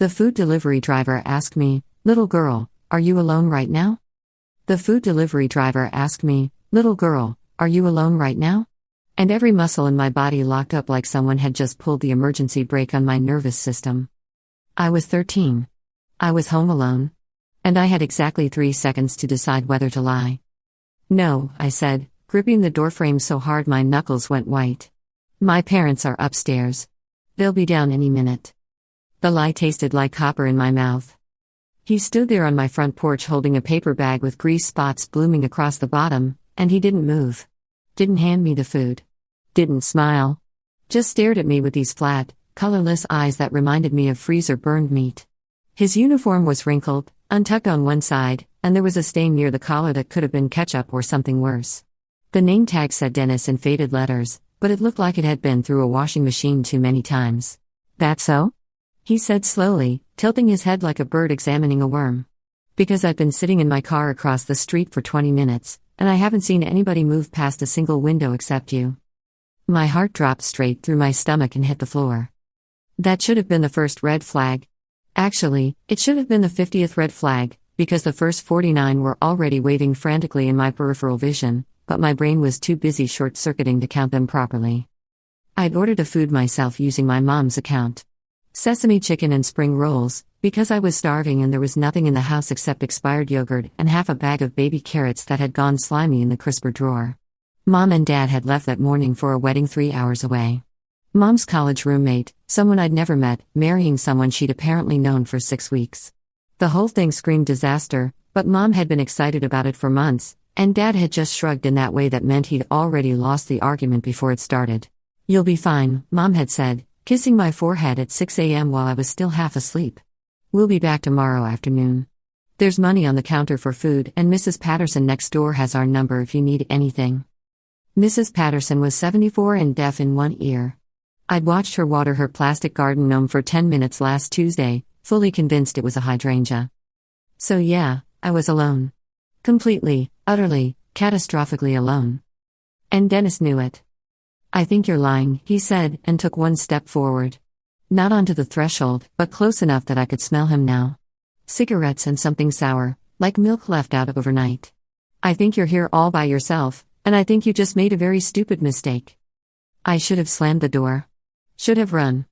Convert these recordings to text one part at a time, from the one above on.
The food delivery driver asked me, "Little girl, are you alone right now?" The food delivery driver asked me, "Little girl, are you alone right now?" And every muscle in my body locked up like someone had just pulled the emergency brake on my nervous system. I was 13. I was home alone. And I had exactly 3 seconds to decide whether to lie. "No," I said, gripping the doorframe so hard my knuckles went white. "My parents are upstairs. They'll be down any minute." The lie tasted like copper in my mouth. He stood there on my front porch holding a paper bag with grease spots blooming across the bottom, and he didn't move. Didn't hand me the food. Didn't smile. Just stared at me with these flat, colorless eyes that reminded me of freezer-burned meat. His uniform was wrinkled, untucked on one side, and there was a stain near the collar that could have been ketchup or something worse. The name tag said Dennis in faded letters, but it looked like it had been through a washing machine too many times. "That so?" he said slowly, tilting his head like a bird examining a worm. "Because I've been sitting in my car across the street for 20 minutes, and I haven't seen anybody move past a single window except you." My heart dropped straight through my stomach and hit the floor. That should have been the first red flag. Actually, it should have been the 50th red flag, because the first 49 were already waving frantically in my peripheral vision, but my brain was too busy short-circuiting to count them properly. I'd ordered the food myself using my mom's account. Sesame chicken and spring rolls, because I was starving and there was nothing in the house except expired yogurt and half a bag of baby carrots that had gone slimy in the crisper drawer. Mom and Dad had left that morning for a wedding 3 hours away. Mom's college roommate, someone I'd never met, marrying someone she'd apparently known for 6 weeks. The whole thing screamed disaster, but Mom had been excited about it for months, and Dad had just shrugged in that way that meant he'd already lost the argument before it started. "You'll be fine," Mom had said, kissing my forehead at 6 a.m. while I was still half asleep. "We'll be back tomorrow afternoon. There's money on the counter for food, and Mrs. Patterson next door has our number if you need anything." Mrs. Patterson was 74 and deaf in one ear. I'd watched her water her plastic garden gnome for 10 minutes last Tuesday, fully convinced it was a hydrangea. So yeah, I was alone. Completely, utterly, catastrophically alone. And Dennis knew it. "I think you're lying," he said, and took one step forward. Not onto the threshold, but close enough that I could smell him now. Cigarettes and something sour, like milk left out overnight. "I think you're here all by yourself, and I think you just made a very stupid mistake." I should have slammed the door. Should have run.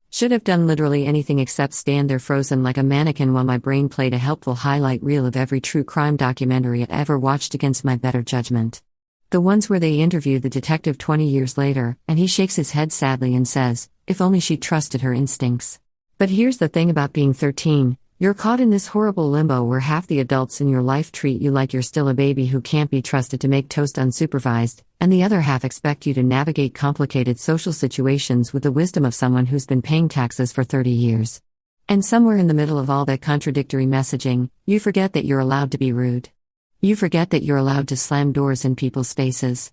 Should have done literally anything except stand there frozen like a mannequin while my brain played a helpful highlight reel of every true crime documentary I'd ever watched against my better judgment. The ones where they interview the detective 20 years later, and he shakes his head sadly and says, "If only she trusted her instincts." But here's the thing about being 13, you're caught in this horrible limbo where half the adults in your life treat you like you're still a baby who can't be trusted to make toast unsupervised, and the other half expect you to navigate complicated social situations with the wisdom of someone who's been paying taxes for 30 years. And somewhere in the middle of all that contradictory messaging, you forget that you're allowed to be rude. You forget that you're allowed to slam doors in people's faces.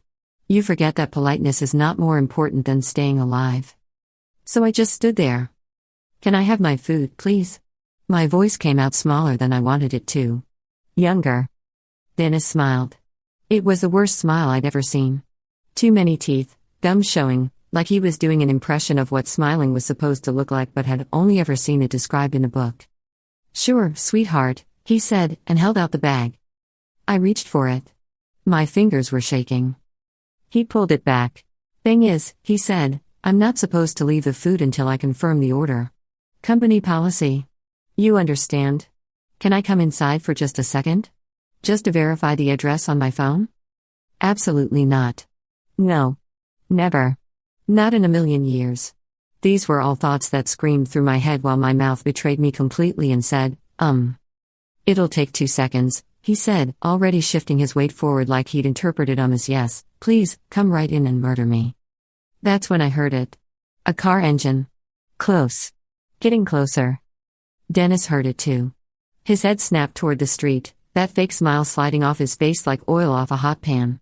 You forget that politeness is not more important than staying alive. So I just stood there. "Can I have my food, please?" My voice came out smaller than I wanted it to. "Younger." Dennis smiled. It was the worst smile I'd ever seen. Too many teeth, gums showing, like he was doing an impression of what smiling was supposed to look like but had only ever seen it described in a book. "Sure, sweetheart," he said, and held out the bag. I reached for it. My fingers were shaking. He pulled it back. "Thing is," he said, "I'm not supposed to leave the food until I confirm the order. Company policy. You understand? Can I come inside for just a second? Just to verify the address on my phone?" "Absolutely not. No. Never. Not in a million years." These were all thoughts that screamed through my head while my mouth betrayed me completely and said, "It'll take 2 seconds," he said, already shifting his weight forward like he'd interpreted as yes, "Please, come right in and murder me." That's when I heard it. A car engine. Close. Getting closer. Dennis heard it too. His head snapped toward the street, that fake smile sliding off his face like oil off a hot pan.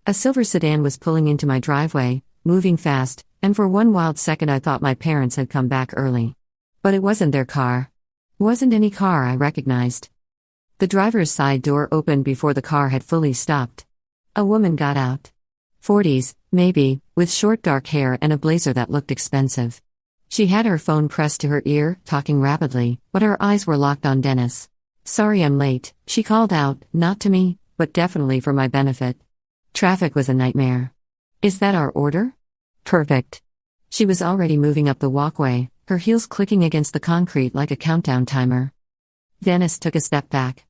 A silver sedan was pulling into my driveway, moving fast, and for one wild second I thought my parents had come back early. But it wasn't their car. Wasn't any car I recognized. The driver's side door opened before the car had fully stopped. A woman got out. 40s, maybe, with short dark hair and a blazer that looked expensive. She had her phone pressed to her ear, talking rapidly, but her eyes were locked on Dennis. "Sorry I'm late," she called out, not to me, but definitely for my benefit. Traffic was a nightmare. "Is that our order?" "Perfect." She was already moving up the walkway, her heels clicking against the concrete like a countdown timer. Dennis took a step back.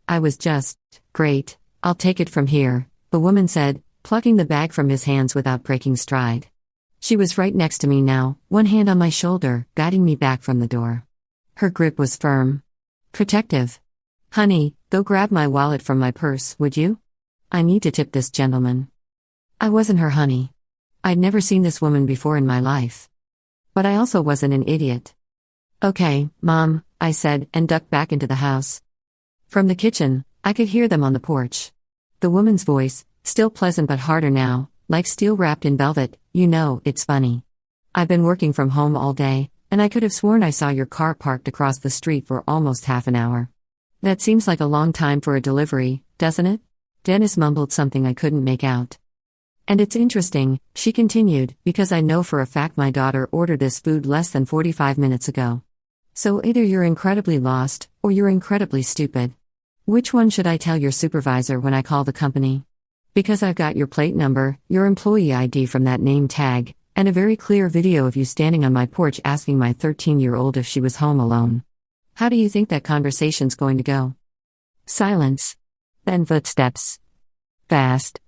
"I was just, great, I'll take it from here," the woman said, plucking the bag from his hands without breaking stride. She was right next to me now, one hand on my shoulder, guiding me back from the door. Her grip was firm. Protective. "Honey, go grab my wallet from my purse, would you? I need to tip this gentleman." I wasn't her honey. I'd never seen this woman before in my life. But I also wasn't an idiot. "Okay, Mom," I said, and ducked back into the house. From the kitchen, I could hear them on the porch. The woman's voice, still pleasant but harder now, like steel wrapped in velvet. "You know, it's funny. I've been working from home all day, and I could have sworn I saw your car parked across the street for almost half an hour. That seems like a long time for a delivery, doesn't it?" Dennis mumbled something I couldn't make out. "And it's interesting," she continued, "because I know for a fact my daughter ordered this food less than 45 minutes ago. So either you're incredibly lost, or you're incredibly stupid. Which one should I tell your supervisor when I call the company? Because I've got your plate number, your employee ID from that name tag, and a very clear video of you standing on my porch asking my 13-year-old if she was home alone. How do you think that conversation's going to go?" Silence. Then footsteps. Fast.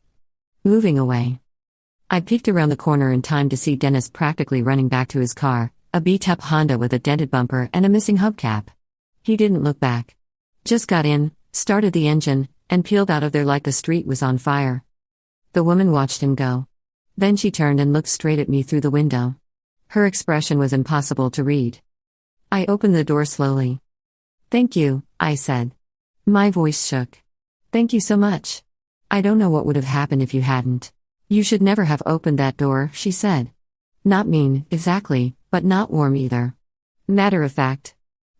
Moving away. I peeked around the corner in time to see Dennis practically running back to his car, a beat-up Honda with a dented bumper and a missing hubcap. He didn't look back. Just got in, started the engine, and peeled out of there like the street was on fire. The woman watched him go. Then she turned and looked straight at me through the window. Her expression was impossible to read. I opened the door slowly. "Thank you," I said. My voice shook. "Thank you so much. I don't know what would have happened if you hadn't. You should never have opened that door," she said. Not mean, exactly, but not warm either. Matter of fact.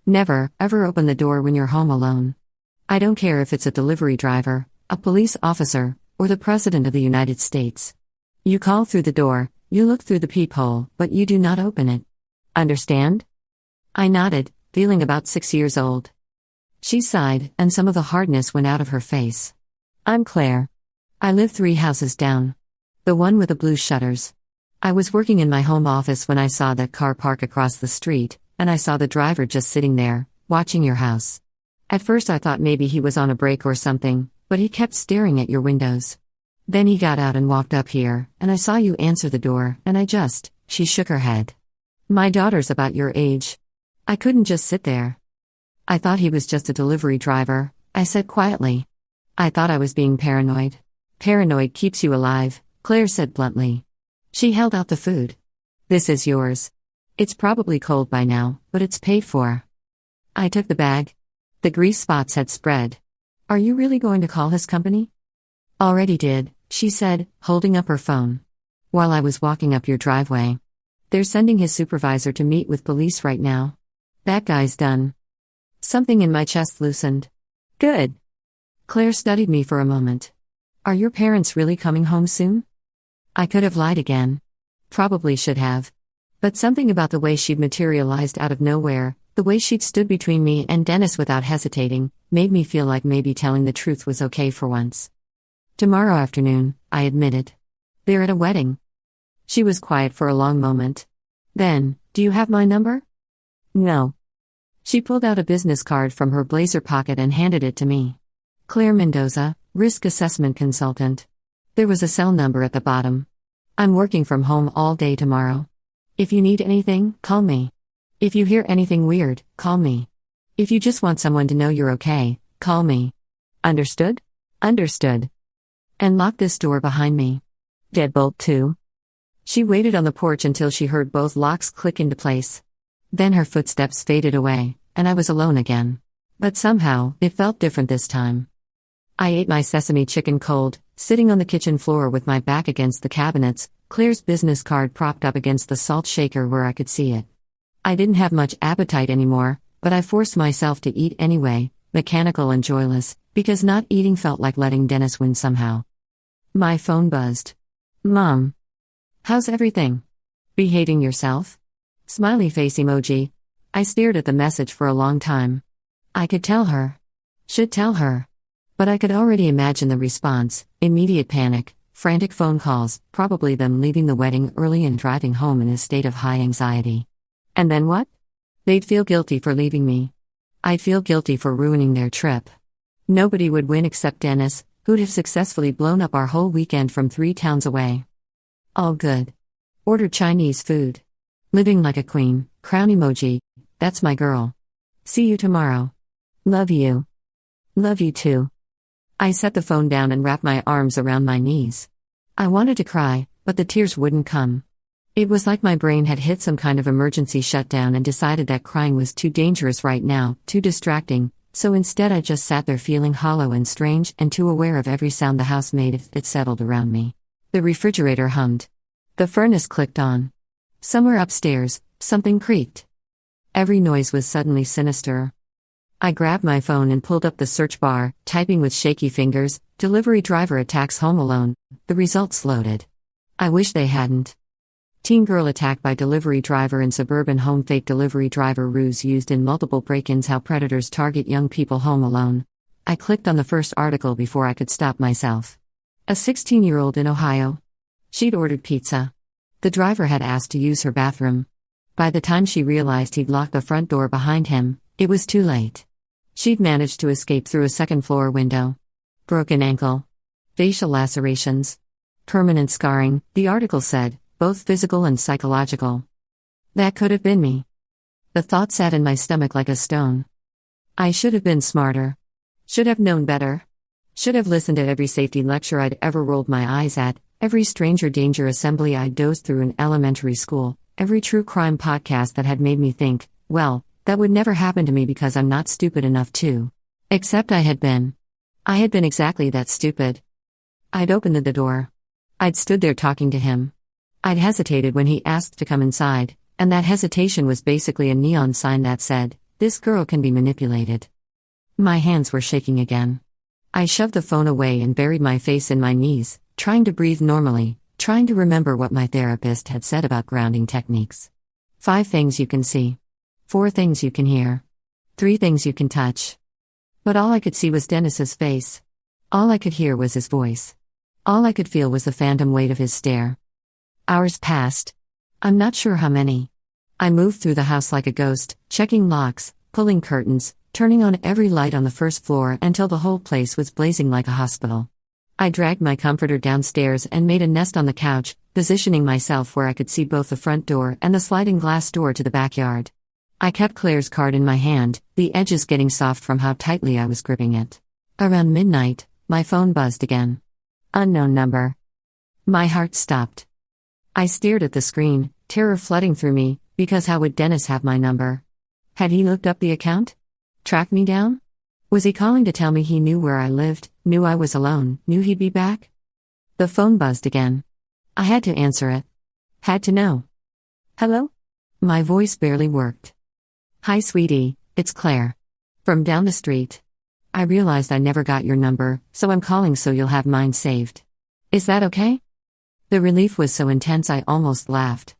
Never, ever open the door when you're home alone. I don't care if it's a delivery driver, a police officer, or the President of the United States. You call through the door, you look through the peephole, but you do not open it. Understand? I nodded, feeling about 6 years old. She sighed, and some of the hardness went out of her face. "I'm Claire. I live 3 houses down. The one with the blue shutters. I was working in my home office when I saw that car park across the street, and I saw the driver just sitting there, watching your house. At first I thought maybe he was on a break or something, but he kept staring at your windows. Then he got out and walked up here, and I saw you answer the door, and she shook her head. My daughter's about your age. I couldn't just sit there. I thought he was just a delivery driver," I said quietly. "I thought I was being paranoid." "Paranoid keeps you alive," Claire said bluntly. She held out the food. "This is yours. It's probably cold by now, but it's paid for." I took the bag. The grease spots had spread. "Are you really going to call his company?" "Already did," she said, holding up her phone. "While I was walking up your driveway. They're sending his supervisor to meet with police right now. That guy's done." Something in my chest loosened. "Good." Claire studied me for a moment. "Are your parents really coming home soon?" I could have lied again. Probably should have. But something about the way she'd materialized out of nowhere, the way she'd stood between me and Dennis without hesitating, made me feel like maybe telling the truth was okay for once. "Tomorrow afternoon," I admitted. "They're at a wedding." She was quiet for a long moment. Then, "Do you have my number?" "No." She pulled out a business card from her blazer pocket and handed it to me. "Claire Mendoza, Risk Assessment Consultant." There was a cell number at the bottom. "I'm working from home all day tomorrow. If you need anything, call me. If you hear anything weird, call me. If you just want someone to know you're okay, call me. Understood?" "Understood." "And lock this door behind me. Deadbolt too." She waited on the porch until she heard both locks click into place. Then her footsteps faded away, and I was alone again. But somehow, it felt different this time. I ate my sesame chicken cold, sitting on the kitchen floor with my back against the cabinets, Claire's business card propped up against the salt shaker where I could see it. I didn't have much appetite anymore, but I forced myself to eat anyway, mechanical and joyless, because not eating felt like letting Dennis win somehow. My phone buzzed. "Mom. How's everything? Be hating yourself?" Smiley face emoji. I stared at the message for a long time. I could tell her. Should tell her. But I could already imagine the response: immediate panic, frantic phone calls, probably them leaving the wedding early and driving home in a state of high anxiety. And then what? They'd feel guilty for leaving me. I'd feel guilty for ruining their trip. Nobody would win except Dennis, who'd have successfully blown up our whole weekend from 3 towns away. All good. Ordered Chinese food. Living like a queen, crown emoji. That's my girl. See you tomorrow. Love you. Love you too. I set the phone down and wrapped my arms around my knees. I wanted to cry, but the tears wouldn't come. It was like my brain had hit some kind of emergency shutdown and decided that crying was too dangerous right now, too distracting, so instead I just sat there feeling hollow and strange and too aware of every sound the house made if it settled around me. The refrigerator hummed. The furnace clicked on. Somewhere upstairs, something creaked. Every noise was suddenly sinister. I grabbed my phone and pulled up the search bar, typing with shaky fingers, "Delivery driver attacks home alone." The results loaded. I wish they hadn't. Teen girl attacked by delivery driver in suburban home. Fake delivery driver ruse used in multiple break-ins. How predators target young people home alone. I clicked on the first article before I could stop myself. A 16-year-old in Ohio. She'd ordered pizza. The driver had asked to use her bathroom. By the time she realized he'd locked the front door behind him, it was too late. She'd managed to escape through a second-floor window. Broken ankle. Facial lacerations. Permanent scarring, the article said, both physical and psychological. That could have been me. The thought sat in my stomach like a stone. I should have been smarter. Should have known better. Should have listened to every safety lecture I'd ever rolled my eyes at, every stranger danger assembly I'd dozed through in elementary school, every true crime podcast that had made me think, well, that would never happen to me because I'm not stupid enough to. Except I had been. I had been exactly that stupid. I'd opened the door. I'd stood there talking to him. I'd hesitated when he asked to come inside, and that hesitation was basically a neon sign that said, "This girl can be manipulated." My hands were shaking again. I shoved the phone away and buried my face in my knees, trying to breathe normally, trying to remember what my therapist had said about grounding techniques. 5 things you can see. 4 things you can hear. 3 things you can touch. But all I could see was Dennis's face. All I could hear was his voice. All I could feel was the phantom weight of his stare. Hours passed. I'm not sure how many. I moved through the house like a ghost, checking locks, pulling curtains, turning on every light on the first floor until the whole place was blazing like a hospital. I dragged my comforter downstairs and made a nest on the couch, positioning myself where I could see both the front door and the sliding glass door to the backyard. I kept Claire's card in my hand, the edges getting soft from how tightly I was gripping it. Around midnight, my phone buzzed again. Unknown number. My heart stopped. I stared at the screen, terror flooding through me, because how would Dennis have my number? Had he looked up the account? Tracked me down? Was he calling to tell me he knew where I lived, knew I was alone, knew he'd be back? The phone buzzed again. I had to answer it. Had to know. Hello? My voice barely worked. Hi sweetie, it's Claire. From down the street. I realized I never got your number, so I'm calling so you'll have mine saved. Is that okay? The relief was so intense I almost laughed.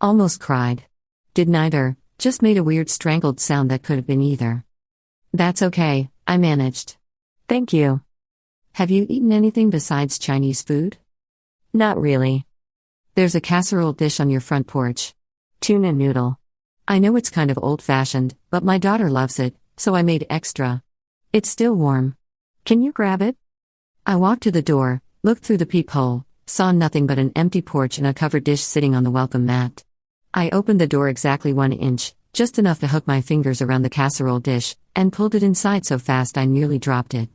Almost cried. Did neither, just made a weird strangled sound that could have been either. That's okay, I managed. Thank you. Have you eaten anything besides Chinese food? Not really. There's a casserole dish on your front porch. Tuna noodle. I know it's kind of old-fashioned, but my daughter loves it, so I made extra. It's still warm. Can you grab it? I walked to the door, looked through the peephole, saw nothing but an empty porch and a covered dish sitting on the welcome mat. I opened the door exactly 1 inch, just enough to hook my fingers around the casserole dish, and pulled it inside so fast I nearly dropped it.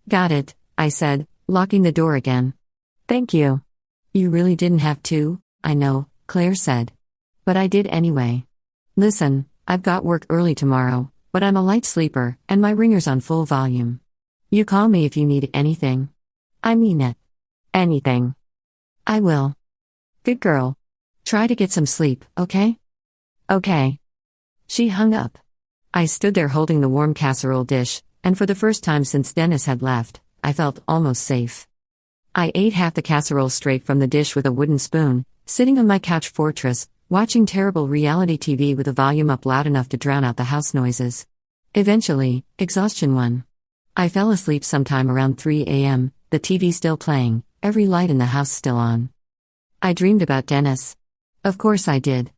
Got it, I said, locking the door again. Thank you. You really didn't have to, I know, Claire said. But I did anyway. Listen, I've got work early tomorrow, but I'm a light sleeper, and my ringer's on full volume. You call me if you need anything. I mean it. Anything. I will. Good girl. Try to get some sleep, okay? Okay. She hung up. I stood there holding the warm casserole dish, and for the first time since Dennis had left, I felt almost safe. I ate half the casserole straight from the dish with a wooden spoon, sitting on my couch fortress, watching terrible reality TV with the volume up loud enough to drown out the house noises. Eventually, exhaustion won. I fell asleep sometime around 3 a.m., the TV still playing, every light in the house still on. I dreamed about Dennis. Of course I did.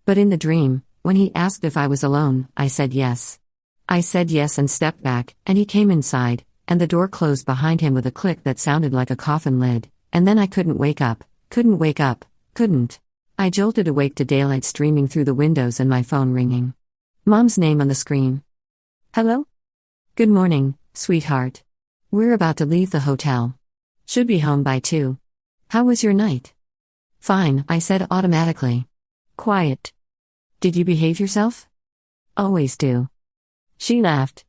But in the dream, when he asked if I was alone, I said yes. I said yes and stepped back, and he came inside, and the door closed behind him with a click that sounded like a coffin lid, and then I couldn't wake up. Couldn't. I jolted awake to daylight streaming through the windows and my phone ringing. Mom's name on the screen. Hello? Good morning, sweetheart. We're about to leave the hotel. Should be home by 2. How was your night? Fine, I said automatically. Quiet. Did you behave yourself? Always do. She laughed.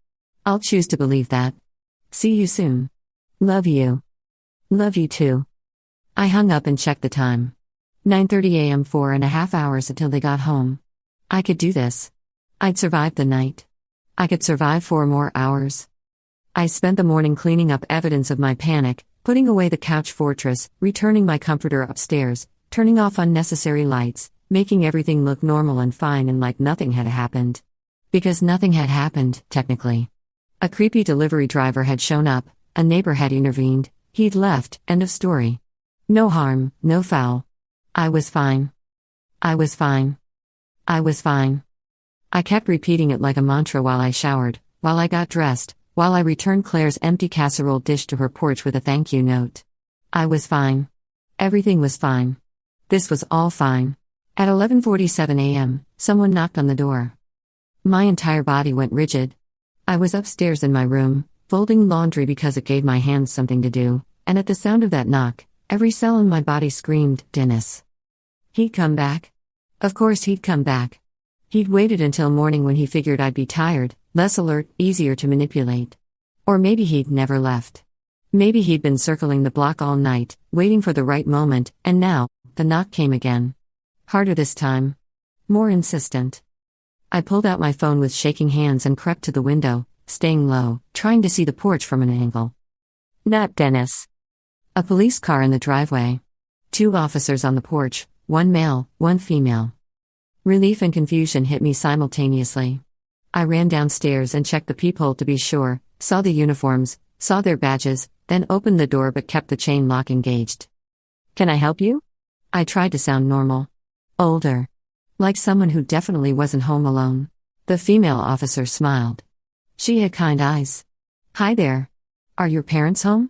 I'll choose to believe that. See you soon. Love you. Love you too. I hung up and checked the time. 9:30 a.m. 4.5 hours until they got home. I could do this. I'd survive the night. I could survive 4 more hours. I spent the morning cleaning up evidence of my panic, putting away the couch fortress, returning my comforter upstairs, turning off unnecessary lights, making everything look normal and fine and like nothing had happened. Because nothing had happened, technically. A creepy delivery driver had shown up, a neighbor had intervened, he'd left, end of story. No harm, no foul. I was fine. I was fine. I was fine. I kept repeating it like a mantra while I showered, while I got dressed, while I returned Claire's empty casserole dish to her porch with a thank you note. I was fine. Everything was fine. This was all fine. At 11:47 a.m., someone knocked on the door. My entire body went rigid. I was upstairs in my room, folding laundry because it gave my hands something to do, and at the sound of that knock, every cell in my body screamed, Dennis. He'd come back. Of course he'd come back. He'd waited until morning when he figured I'd be tired, less alert, easier to manipulate. Or maybe he'd never left. Maybe he'd been circling the block all night, waiting for the right moment, and now, the knock came again. Harder this time. More insistent. I pulled out my phone with shaking hands and crept to the window, staying low, trying to see the porch from an angle. Not Dennis. A police car in the driveway. 2 officers on the porch, 1 male, 1 female. Relief and confusion hit me simultaneously. I ran downstairs and checked the peephole to be sure, saw the uniforms, saw their badges, then opened the door but kept the chain lock engaged. Can I help you? I tried to sound normal. Older. Like someone who definitely wasn't home alone. The female officer smiled. She had kind eyes. Hi there. Are your parents home?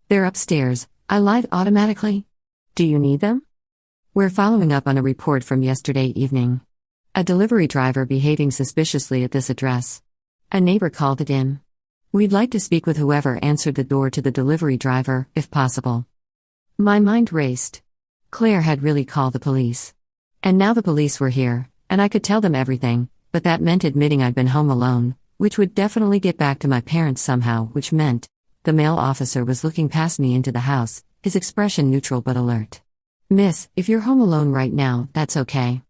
They're upstairs, I lied automatically. Do you need them? We're following up on a report from yesterday evening. A delivery driver behaving suspiciously at this address. A neighbor called it in. We'd like to speak with whoever answered the door to the delivery driver, if possible. My mind raced. Claire had really called the police. And now the police were here, and I could tell them everything, but that meant admitting I'd been home alone, which would definitely get back to my parents somehow, which meant the male officer was looking past me into the house, his expression neutral but alert. Miss, if you're home alone right now, that's okay.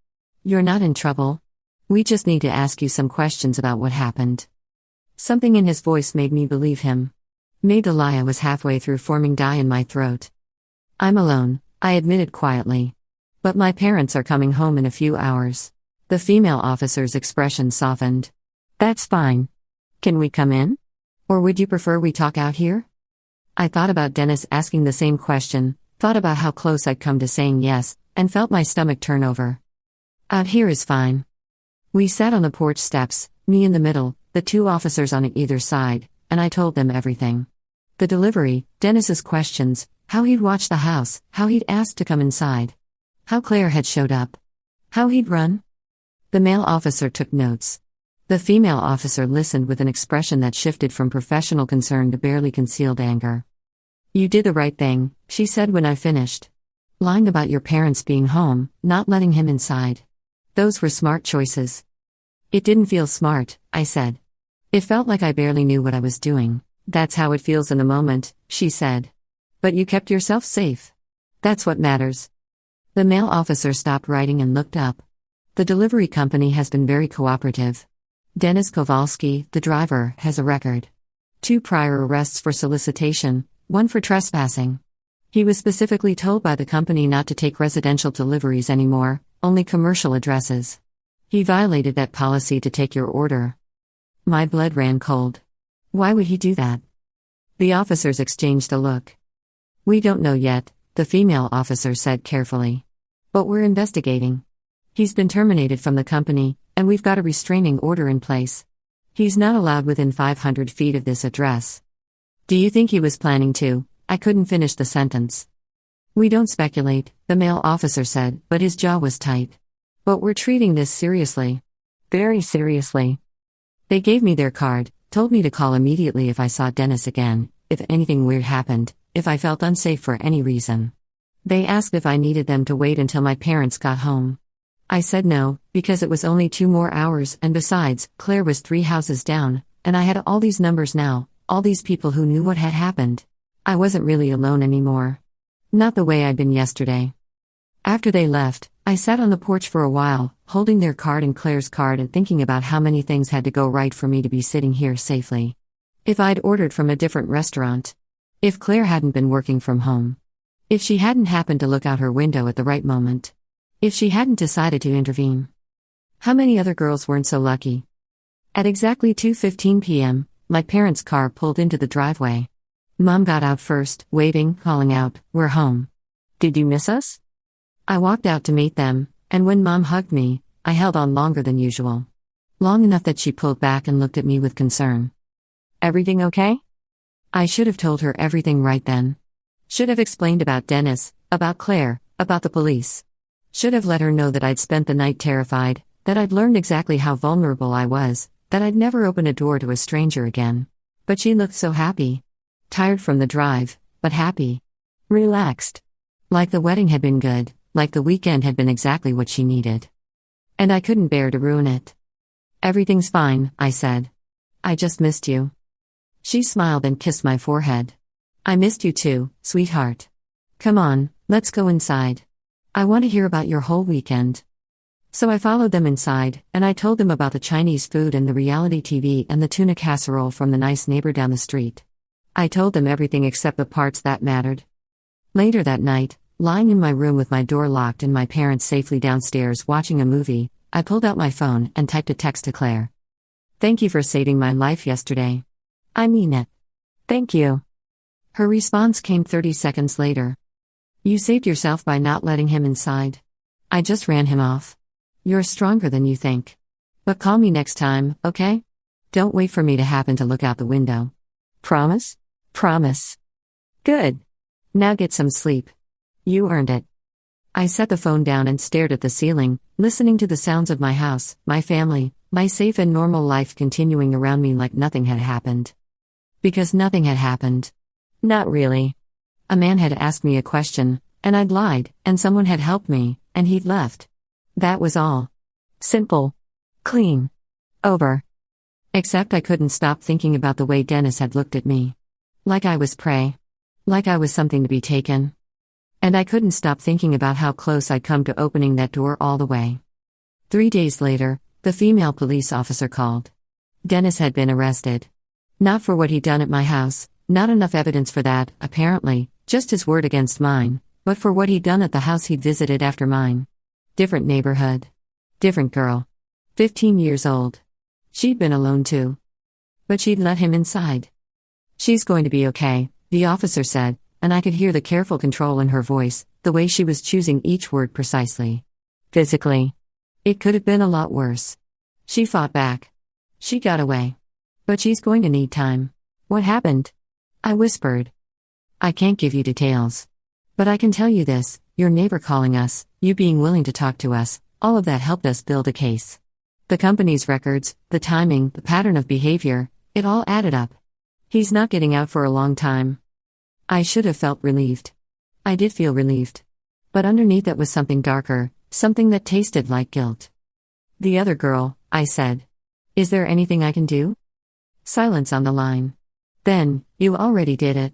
You're not in trouble. We just need to ask you some questions about what happened. Something in his voice made me believe him. Made the lie I was halfway through forming die in my throat. I'm alone, I admitted quietly. But my parents are coming home in a few hours. The female officer's expression softened. That's fine. Can we come in? Or would you prefer we talk out here? I thought about Dennis asking the same question, thought about how close I'd come to saying yes, and felt my stomach turn over. Out here is fine. We sat on the porch steps, me in the middle, the 2 officers on either side, and I told them everything. The delivery, Dennis's questions, how he'd watched the house, how he'd asked to come inside. How Claire had showed up. How he'd run. The male officer took notes. The female officer listened with an expression that shifted from professional concern to barely concealed anger. You did the right thing, she said when I finished. Lying about your parents being home, not letting him inside. Those were smart choices. It didn't feel smart, I said. It felt like I barely knew what I was doing. That's how it feels in the moment, she said. But you kept yourself safe. That's what matters. The male officer stopped writing and looked up. The delivery company has been very cooperative. Dennis Kowalski, the driver, has a record. 2 prior arrests for solicitation, 1 for trespassing. He was specifically told by the company not to take residential deliveries anymore, only commercial addresses. He violated that policy to take your order. My blood ran cold. Why would he do that? The officers exchanged a look. We don't know yet, the female officer said carefully. But we're investigating. He's been terminated from the company, and we've got a restraining order in place. He's not allowed within 500 feet of this address. Do you think he was planning to? I couldn't finish the sentence. We don't speculate, the male officer said, but his jaw was tight. But we're treating this seriously. Very seriously. They gave me their card, told me to call immediately if I saw Dennis again, if anything weird happened, if I felt unsafe for any reason. They asked if I needed them to wait until my parents got home. I said no, because it was only 2 more hours, and besides, Claire was 3 houses down, and I had all these numbers now, all these people who knew what had happened. I wasn't really alone anymore. Not the way I'd been yesterday. After they left, I sat on the porch for a while, holding their card and Claire's card and thinking about how many things had to go right for me to be sitting here safely. If I'd ordered from a different restaurant. If Claire hadn't been working from home. If she hadn't happened to look out her window at the right moment. If she hadn't decided to intervene. How many other girls weren't so lucky? At exactly 2:15 p.m., my parents' car pulled into the driveway. Mom got out first, waving, calling out, "We're home. Did you miss us?" I walked out to meet them, and when Mom hugged me, I held on longer than usual. Long enough that she pulled back and looked at me with concern. Everything okay? I should have told her everything right then. Should have explained about Dennis, about Claire, about the police. Should have let her know that I'd spent the night terrified, that I'd learned exactly how vulnerable I was, that I'd never open a door to a stranger again. But she looked so happy. Tired from the drive, but happy. Relaxed. Like the wedding had been good, like the weekend had been exactly what she needed. And I couldn't bear to ruin it. Everything's fine, I said. I just missed you. She smiled and kissed my forehead. I missed you too, sweetheart. Come on, let's go inside. I want to hear about your whole weekend. So I followed them inside, and I told them about the Chinese food and the reality TV and the tuna casserole from the nice neighbor down the street. I told them everything except the parts that mattered. Later that night, lying in my room with my door locked and my parents safely downstairs watching a movie, I pulled out my phone and typed a text to Claire. Thank you for saving my life yesterday. I mean it. Thank you. Her response came 30 seconds later. You saved yourself by not letting him inside. I just ran him off. You're stronger than you think. But call me next time, okay? Don't wait for me to happen to look out the window. Promise? Promise. Good. Now get some sleep. You earned it. I set the phone down and stared at the ceiling, listening to the sounds of my house, my family, my safe and normal life continuing around me like nothing had happened. Because nothing had happened. Not really. A man had asked me a question, and I'd lied, and someone had helped me, and he'd left. That was all. Simple. Clean. Over. Except I couldn't stop thinking about the way Dennis had looked at me. Like I was prey. Like I was something to be taken. And I couldn't stop thinking about how close I'd come to opening that door all the way. 3 days later, the female police officer called. Dennis had been arrested. Not for what he'd done at my house, not enough evidence for that, apparently, just his word against mine, but for what he'd done at the house he'd visited after mine. Different neighborhood. Different girl. 15 years old. She'd been alone too. But she'd let him inside. She's going to be okay, the officer said, and I could hear the careful control in her voice, the way she was choosing each word precisely. Physically. It could have been a lot worse. She fought back. She got away. But she's going to need time. What happened? I whispered. I can't give you details. But I can tell you this, your neighbor calling us, you being willing to talk to us, all of that helped us build a case. The company's records, the timing, the pattern of behavior, it all added up. He's not getting out for a long time. I should have felt relieved. I did feel relieved. But underneath that was something darker, something that tasted like guilt. The other girl, I said. Is there anything I can do? Silence on the line. Then, you already did it.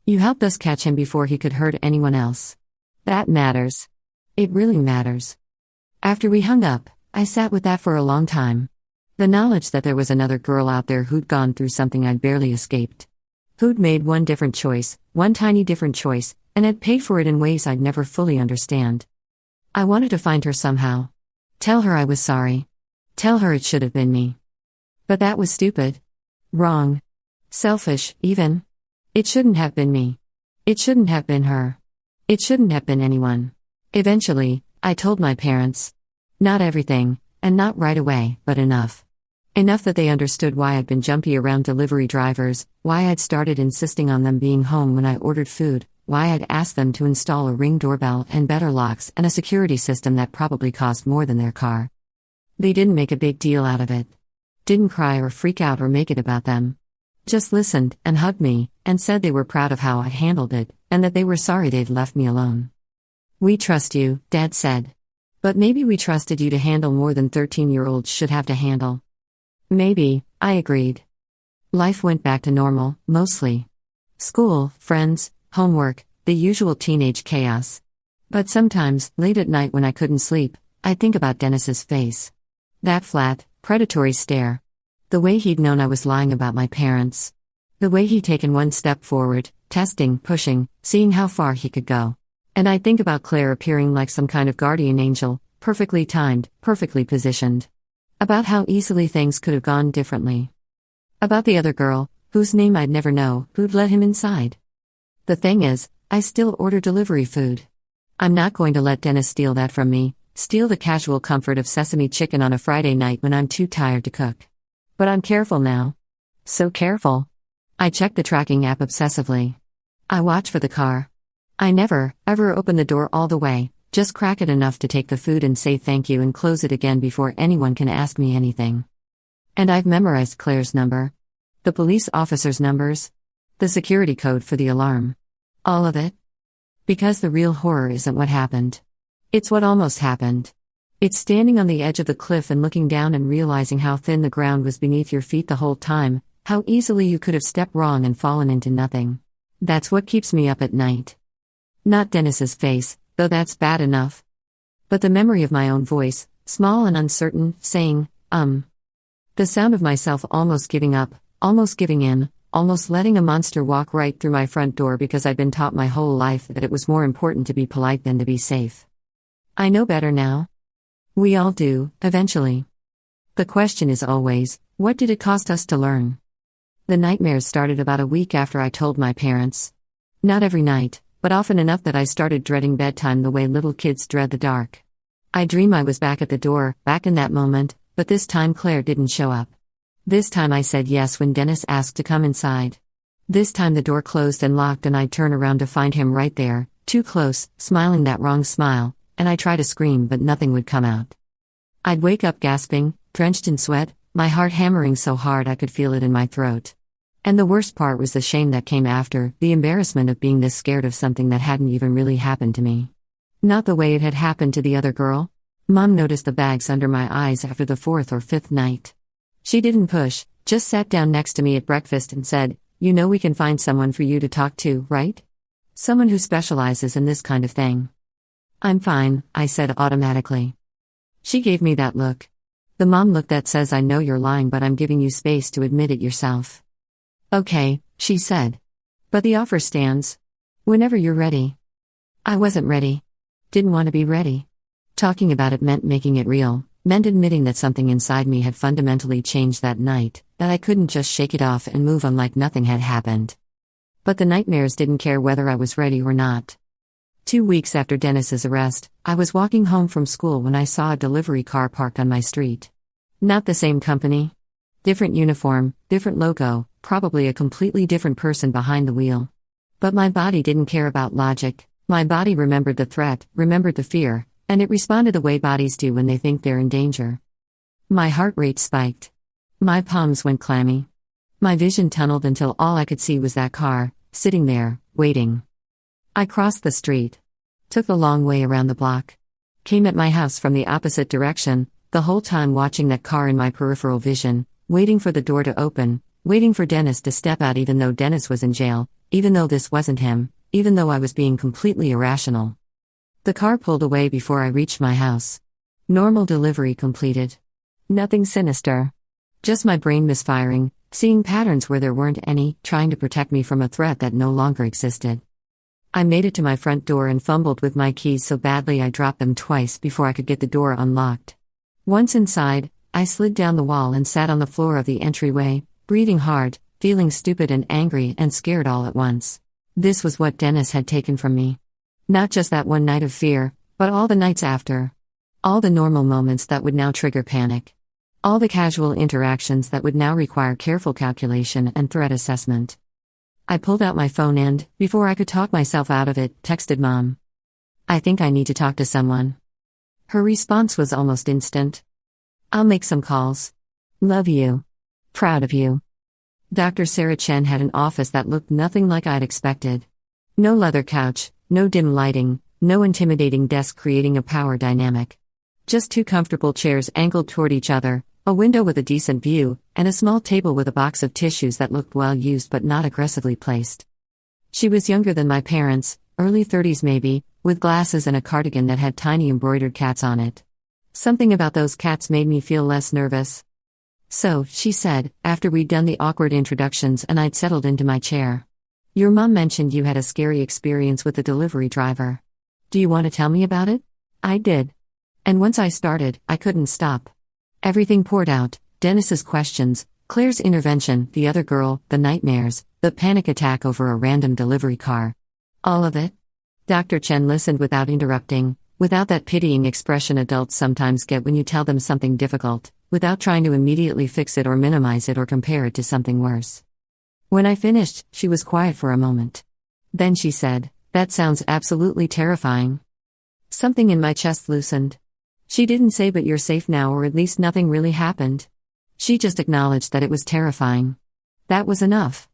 You helped us catch him before he could hurt anyone else. That matters. It really matters. After we hung up, I sat with that for a long time. The knowledge that there was another girl out there who'd gone through something I'd barely escaped. Who'd made one different choice, one tiny different choice, and had paid for it in ways I'd never fully understand. I wanted to find her somehow. Tell her I was sorry. Tell her it should have been me. But that was stupid. Wrong. Selfish, even. It shouldn't have been me. It shouldn't have been her. It shouldn't have been anyone. Eventually, I told my parents. Not everything, and not right away, but enough. Enough that they understood why I'd been jumpy around delivery drivers, why I'd started insisting on them being home when I ordered food, why I'd asked them to install a Ring doorbell and better locks and a security system that probably cost more than their car. They didn't make a big deal out of it. Didn't cry or freak out or make it about them. Just listened and hugged me and said they were proud of how I handled it and that they were sorry they'd left me alone. "We trust you," Dad said. "But maybe we trusted you to handle more than 13-year-olds should have to handle." Maybe, I agreed. Life went back to normal, mostly. School, friends, homework, the usual teenage chaos. But sometimes, late at night when I couldn't sleep, I'd think about Dennis's face. That flat, predatory stare. The way he'd known I was lying about my parents. The way he'd taken one step forward, testing, pushing, seeing how far he could go. And I'd think about Claire appearing like some kind of guardian angel, perfectly timed, perfectly positioned. About how easily things could have gone differently. About the other girl, whose name I'd never know, who'd let him inside. The thing is, I still order delivery food. I'm not going to let Dennis steal that from me, steal the casual comfort of sesame chicken on a Friday night when I'm too tired to cook. But I'm careful now. So careful. I check the tracking app obsessively. I watch for the car. I never, ever open the door all the way, just crack it enough to take the food and say thank you and close it again before anyone can ask me anything. And I've memorized Claire's number. The police officer's numbers. The security code for the alarm. All of it. Because the real horror isn't what happened. It's what almost happened. It's standing on the edge of the cliff and looking down and realizing how thin the ground was beneath your feet the whole time, how easily you could have stepped wrong and fallen into nothing. That's what keeps me up at night. Not Dennis's face, though that's bad enough. But the memory of my own voice, small and uncertain, saying, The sound of myself almost giving up, almost giving in, almost letting a monster walk right through my front door because I'd been taught my whole life that it was more important to be polite than to be safe. I know better now. We all do, eventually. The question is always, what did it cost us to learn? The nightmares started about a week after I told my parents. Not every night, but often enough that I started dreading bedtime the way little kids dread the dark. I dream I was back at the door, back in that moment, but this time Claire didn't show up. This time I said yes when Dennis asked to come inside. This time the door closed and locked and I'd turn around to find him right there, too close, smiling that wrong smile, and I'd try to scream but nothing would come out. I'd wake up gasping, drenched in sweat, my heart hammering so hard I could feel it in my throat. And the worst part was the shame that came after, the embarrassment of being this scared of something that hadn't even really happened to me. Not the way it had happened to the other girl. Mom noticed the bags under my eyes after the 4th or 5th night. She didn't push, just sat down next to me at breakfast and said, "You know we can find someone for you to talk to, right? Someone who specializes in this kind of thing." "I'm fine," I said automatically. She gave me that look. The mom look that says, "I know you're lying but I'm giving you space to admit it yourself." "Okay," she said. "But the offer stands. Whenever you're ready." I wasn't ready. Didn't want to be ready. Talking about it meant making it real, meant admitting that something inside me had fundamentally changed that night, that I couldn't just shake it off and move on like nothing had happened. But the nightmares didn't care whether I was ready or not. 2 weeks after Dennis's arrest, I was walking home from school when I saw a delivery car parked on my street. Not the same company. Different uniform, different logo, probably a completely different person behind the wheel. But my body didn't care about logic. My body remembered the threat, remembered the fear, and it responded the way bodies do when they think they're in danger. My heart rate spiked. My palms went clammy. My vision tunneled until all I could see was that car, sitting there, waiting. I crossed the street. Took the long way around the block. Came at my house from the opposite direction, the whole time watching that car in my peripheral vision, waiting for the door to open, waiting for Dennis to step out even though Dennis was in jail, even though this wasn't him, even though I was being completely irrational. The car pulled away before I reached my house. Normal delivery completed. Nothing sinister. Just my brain misfiring, seeing patterns where there weren't any, trying to protect me from a threat that no longer existed. I made it to my front door and fumbled with my keys so badly I dropped them twice before I could get the door unlocked. Once inside, I slid down the wall and sat on the floor of the entryway, breathing hard, feeling stupid and angry and scared all at once. This was what Dennis had taken from me. Not just that one night of fear, but all the nights after. All the normal moments that would now trigger panic. All the casual interactions that would now require careful calculation and threat assessment. I pulled out my phone and, before I could talk myself out of it, texted Mom. "I think I need to talk to someone." Her response was almost instant. "I'll make some calls. Love you. Proud of you." Dr. Sarah Chen had an office that looked nothing like I'd expected. No leather couch, no dim lighting, no intimidating desk creating a power dynamic. Just two comfortable chairs angled toward each other, a window with a decent view, and a small table with a box of tissues that looked well used but not aggressively placed. She was younger than my parents, early 30s maybe, with glasses and a cardigan that had tiny embroidered cats on it. Something about those cats made me feel less nervous. "So," she said, after we'd done the awkward introductions and I'd settled into my chair. "Your mom mentioned you had a scary experience with the delivery driver. Do you want to tell me about it?" I did. And once I started, I couldn't stop. Everything poured out: Dennis's questions, Claire's intervention, the other girl, the nightmares, the panic attack over a random delivery car. All of it. Dr. Chen listened without interrupting, without that pitying expression adults sometimes get when you tell them something difficult, without trying to immediately fix it or minimize it or compare it to something worse. When I finished, she was quiet for a moment. Then she said, "That sounds absolutely terrifying." Something in my chest loosened. She didn't say "but you're safe now," or at least nothing really happened. She just acknowledged that it was terrifying. That was enough.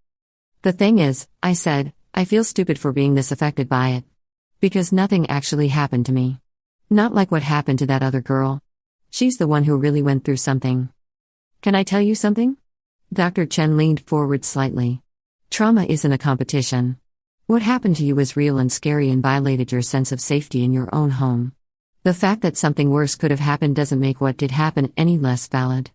"The thing is," I said, "I feel stupid for being this affected by it. Because nothing actually happened to me. Not like what happened to that other girl. She's the one who really went through something." "Can I tell you something?" Dr. Chen leaned forward slightly. "Trauma isn't a competition. What happened to you was real and scary and violated your sense of safety in your own home. The fact that something worse could have happened doesn't make what did happen any less valid.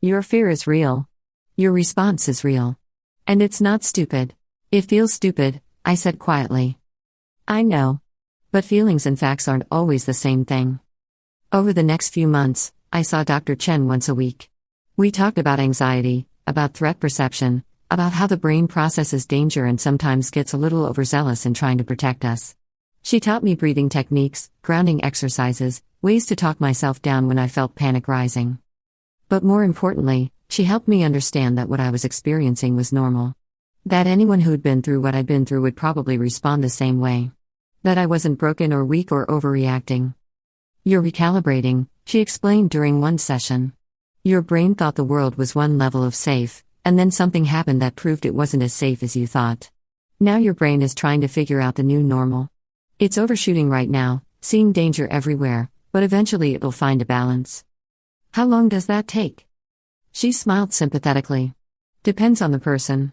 Your fear is real. Your response is real. And it's not stupid. It feels stupid," I said quietly. "I know. But feelings and facts aren't always the same thing." Over the next few months, I saw Dr. Chen once a week. We talked about anxiety, about threat perception, about how the brain processes danger and sometimes gets a little overzealous in trying to protect us. She taught me breathing techniques, grounding exercises, ways to talk myself down when I felt panic rising. But more importantly, she helped me understand that what I was experiencing was normal. That anyone who'd been through what I'd been through would probably respond the same way. That I wasn't broken or weak or overreacting. "You're recalibrating," she explained during one session. "Your brain thought the world was one level of safe, and then something happened that proved it wasn't as safe as you thought. Now your brain is trying to figure out the new normal. It's overshooting right now, seeing danger everywhere, but eventually it'll find a balance." "How long does that take?" She smiled sympathetically. "Depends on the person.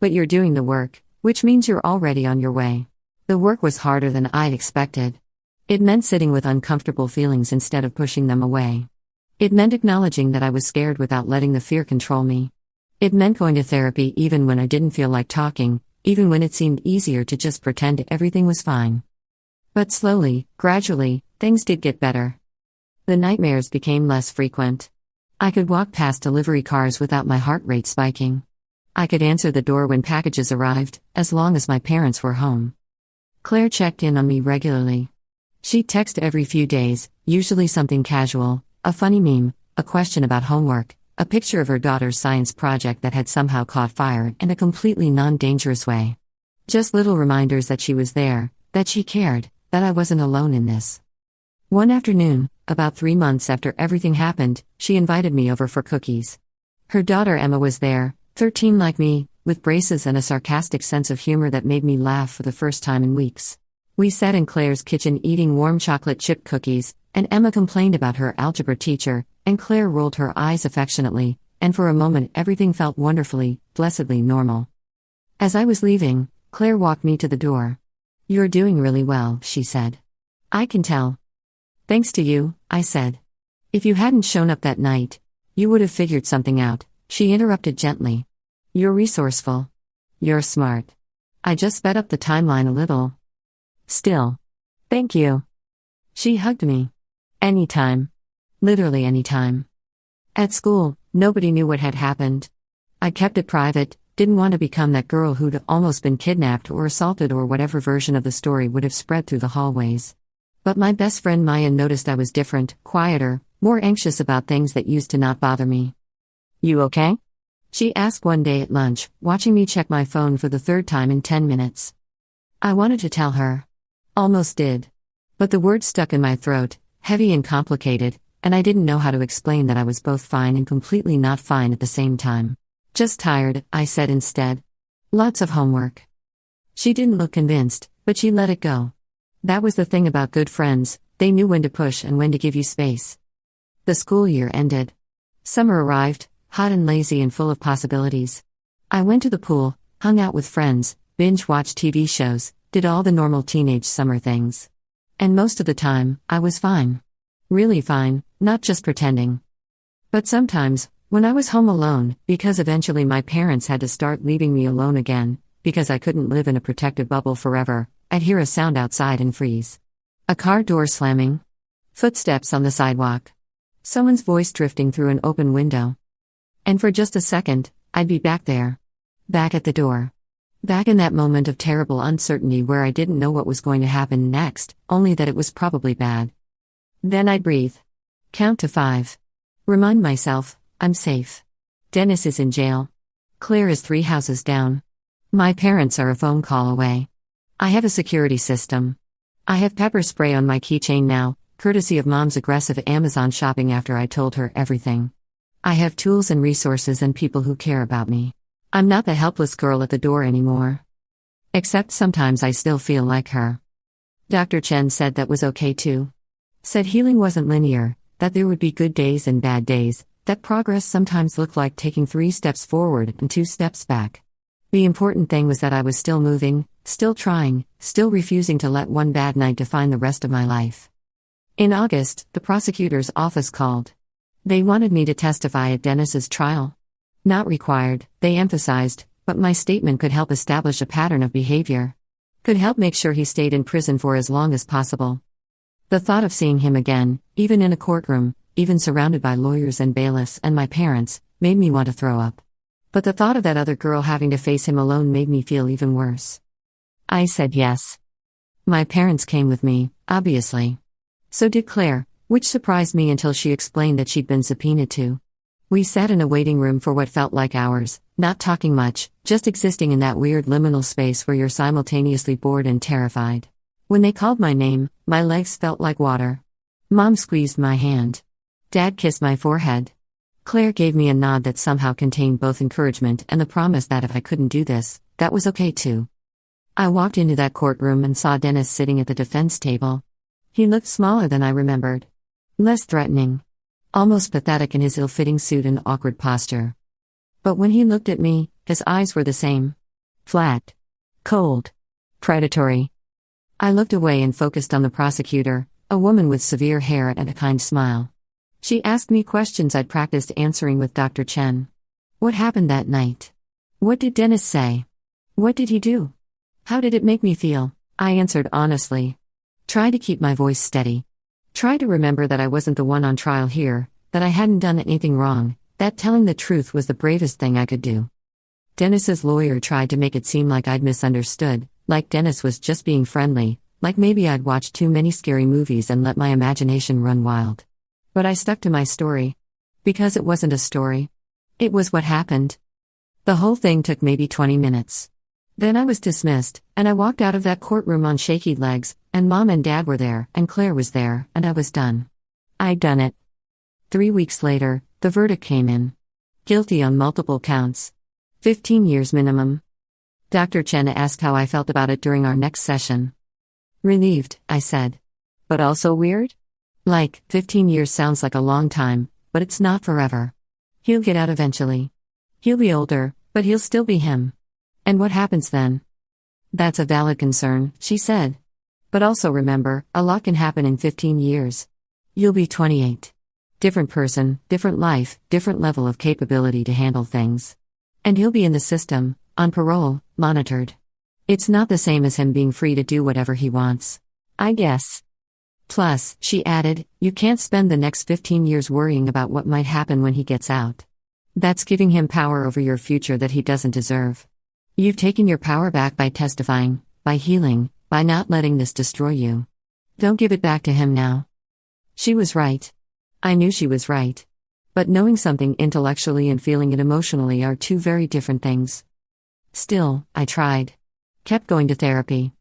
But you're doing the work, which means you're already on your way." The work was harder than I'd expected. It meant sitting with uncomfortable feelings instead of pushing them away. It meant acknowledging that I was scared without letting the fear control me. It meant going to therapy even when I didn't feel like talking, even when it seemed easier to just pretend everything was fine. But slowly, gradually, things did get better. The nightmares became less frequent. I could walk past delivery cars without my heart rate spiking. I could answer the door when packages arrived, as long as my parents were home. Claire checked in on me regularly. She'd text every few days, usually something casual, a funny meme, a question about homework, a picture of her daughter's science project that had somehow caught fire in a completely non-dangerous way. Just little reminders that she was there, that she cared, that I wasn't alone in this. One afternoon, about 3 months after everything happened, she invited me over for cookies. Her daughter Emma was there, 13 like me, with braces and a sarcastic sense of humor that made me laugh for the first time in weeks. We sat in Claire's kitchen eating warm chocolate chip cookies, and Emma complained about her algebra teacher, and Claire rolled her eyes affectionately, and for a moment everything felt wonderfully, blessedly normal. As I was leaving, Claire walked me to the door. "You're doing really well," she said. "I can tell." "Thanks to you," I said. "If you hadn't shown up that night, you would have figured something out," she interrupted gently. "You're resourceful. You're smart." I just sped up the timeline a little. Still. Thank you. She hugged me. Anytime. Literally anytime. At school, nobody knew what had happened. I kept it private, didn't want to become that girl who'd almost been kidnapped or assaulted or whatever version of the story would have spread through the hallways. But my best friend Maya noticed I was different, quieter, more anxious about things that used to not bother me. You okay? She asked one day at lunch, watching me check my phone for the third time in 10 minutes. I wanted to tell her. Almost did. But the words stuck in my throat, heavy and complicated, and I didn't know how to explain that I was both fine and completely not fine at the same time. Just tired, I said instead. Lots of homework. She didn't look convinced, but she let it go. That was the thing about good friends, they knew when to push and when to give you space. The school year ended. Summer arrived, hot and lazy and full of possibilities. I went to the pool, hung out with friends, binge-watched TV shows, did all the normal teenage summer things. And most of the time, I was fine. Really fine, not just pretending. But sometimes, when I was home alone, because eventually my parents had to start leaving me alone again, because I couldn't live in a protective bubble forever, I'd hear a sound outside and freeze. A car door slamming. Footsteps on the sidewalk. Someone's voice drifting through an open window. And for just a second, I'd be back there. Back at the door. Back in that moment of terrible uncertainty where I didn't know what was going to happen next, only that it was probably bad. Then I'd breathe. Count to 5. Remind myself, I'm safe. Dennis is in jail. Claire is 3 houses down. My parents are a phone call away. I have a security system. I have pepper spray on my keychain now, courtesy of Mom's aggressive Amazon shopping after I told her everything. I have tools and resources and people who care about me. I'm not the helpless girl at the door anymore. Except sometimes I still feel like her. Dr. Chen said that was okay too. Said healing wasn't linear, that there would be good days and bad days, that progress sometimes looked like taking 3 steps forward and 2 steps back. The important thing was that I was still moving, still trying, still refusing to let one bad night define the rest of my life. In August, the prosecutor's office called. They wanted me to testify at Dennis's trial. Not required, they emphasized, but my statement could help establish a pattern of behavior. Could help make sure he stayed in prison for as long as possible. The thought of seeing him again, even in a courtroom, even surrounded by lawyers and bailiffs and my parents, made me want to throw up. But the thought of that other girl having to face him alone made me feel even worse. I said yes. My parents came with me, obviously. So did Claire, which surprised me until she explained that she'd been subpoenaed too. We sat in a waiting room for what felt like hours, not talking much, just existing in that weird liminal space where you're simultaneously bored and terrified. When they called my name, my legs felt like water. Mom squeezed my hand. Dad kissed my forehead. Claire gave me a nod that somehow contained both encouragement and the promise that if I couldn't do this, that was okay too. I walked into that courtroom and saw Dennis sitting at the defense table. He looked smaller than I remembered. Less threatening. Almost pathetic in his ill-fitting suit and awkward posture. But when he looked at me, his eyes were the same. Flat. Cold. Predatory. I looked away and focused on the prosecutor, a woman with severe hair and a kind smile. She asked me questions I'd practiced answering with Dr. Chen. What happened that night? What did Dennis say? What did he do? How did it make me feel? I answered honestly. Tried to keep my voice steady. Tried to remember that I wasn't the one on trial here, that I hadn't done anything wrong, that telling the truth was the bravest thing I could do. Dennis's lawyer tried to make it seem like I'd misunderstood, like Dennis was just being friendly, like maybe I'd watched too many scary movies and let my imagination run wild. But I stuck to my story. Because it wasn't a story. It was what happened. The whole thing took maybe 20 minutes. Then I was dismissed, and I walked out of that courtroom on shaky legs, and Mom and Dad were there, and Claire was there, and I was done. I'd done it. 3 weeks later, the verdict came in. Guilty on multiple counts. 15 years minimum. Dr. Chen asked how I felt about it during our next session. Relieved, I said. But also weird? Like, 15 years sounds like a long time, but it's not forever. He'll get out eventually. He'll be older, but he'll still be him. And what happens then? That's a valid concern, she said. But also remember, a lot can happen in 15 years. You'll be 28. Different person, different life, different level of capability to handle things. And he'll be in the system, on parole, monitored. It's not the same as him being free to do whatever he wants. I guess. Plus, she added, you can't spend the next 15 years worrying about what might happen when he gets out. That's giving him power over your future that he doesn't deserve. You've taken your power back by testifying, by healing, by not letting this destroy you. Don't give it back to him now. She was right. I knew she was right. But knowing something intellectually and feeling it emotionally are two very different things. Still, I tried. Kept going to therapy.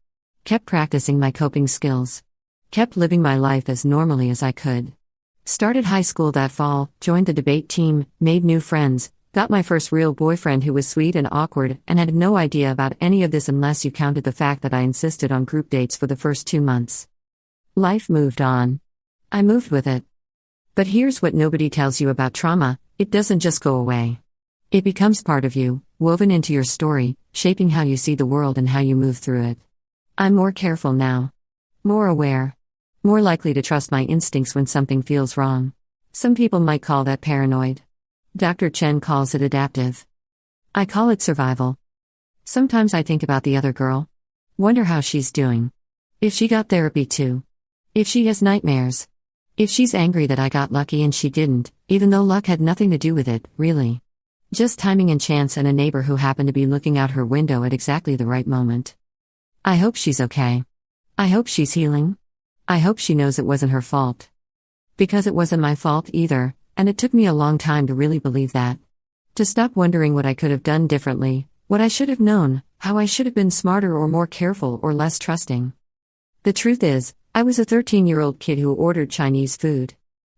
Kept practicing my coping skills. Kept living my life as normally as I could. Started high school that fall, joined the debate team, made new friends, got my first real boyfriend who was sweet and awkward, and had no idea about any of this unless you counted the fact that I insisted on group dates for the first 2 months. Life moved on. I moved with it. But here's what nobody tells you about trauma: it doesn't just go away. It becomes part of you, woven into your story, shaping how you see the world and how you move through it. I'm more careful now. More aware. More likely to trust my instincts when something feels wrong. Some people might call that paranoid. Dr. Chen calls it adaptive. I call it survival. Sometimes I think about the other girl. Wonder how she's doing. If she got therapy too. If she has nightmares. If she's angry that I got lucky and she didn't, even though luck had nothing to do with it, really. Just timing and chance and a neighbor who happened to be looking out her window at exactly the right moment. I hope she's okay. I hope she's healing. I hope she knows it wasn't her fault. Because it wasn't my fault either, and it took me a long time to really believe that. To stop wondering what I could have done differently, what I should have known, how I should have been smarter or more careful or less trusting. The truth is, I was a 13-year-old kid who ordered Chinese food.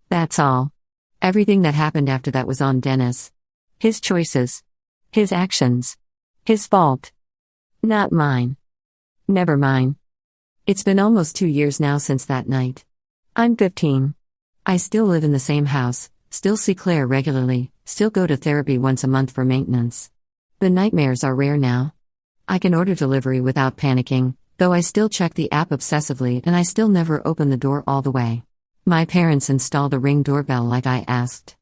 That's all. Everything that happened after that was on Dennis. His choices. His actions. His fault. Not mine. Never mine. It's been almost 2 years now since that night. I'm 15. I still live in the same house, still see Claire regularly, still go to therapy once a month for maintenance. The nightmares are rare now. I can order delivery without panicking, though I still check the app obsessively and I still never open the door all the way. My parents installed a Ring doorbell like I asked.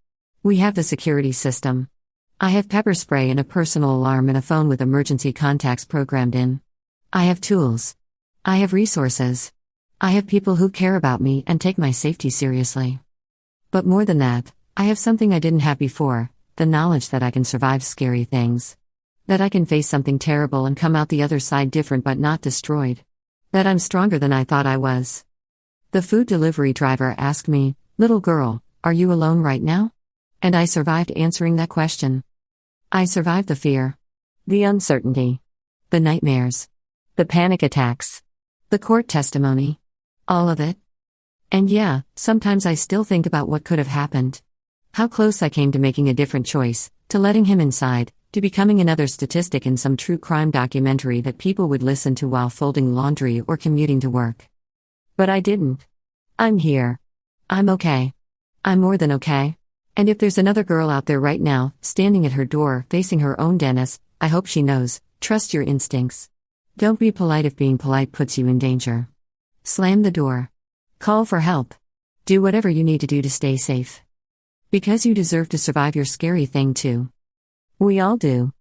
We have the security system. I have pepper spray and a personal alarm and a phone with emergency contacts programmed in. I have tools. I have resources. I have people who care about me and take my safety seriously. But more than that, I have something I didn't have before, the knowledge that I can survive scary things. That I can face something terrible and come out the other side different but not destroyed. That I'm stronger than I thought I was. The food delivery driver asked me, "Little girl, are you alone right now?" And I survived answering that question. I survived the fear. The uncertainty. The nightmares. The panic attacks. The court testimony. All of it. And yeah, sometimes I still think about what could have happened. How close I came to making a different choice, to letting him inside, to becoming another statistic in some true crime documentary that people would listen to while folding laundry or commuting to work. But I didn't. I'm here. I'm okay. I'm more than okay. And if there's another girl out there right now, standing at her door, facing her own Dennis, I hope she knows, trust your instincts. Don't be polite if being polite puts you in danger. Slam the door. Call for help. Do whatever you need to do to stay safe. Because you deserve to survive your scary thing too. We all do.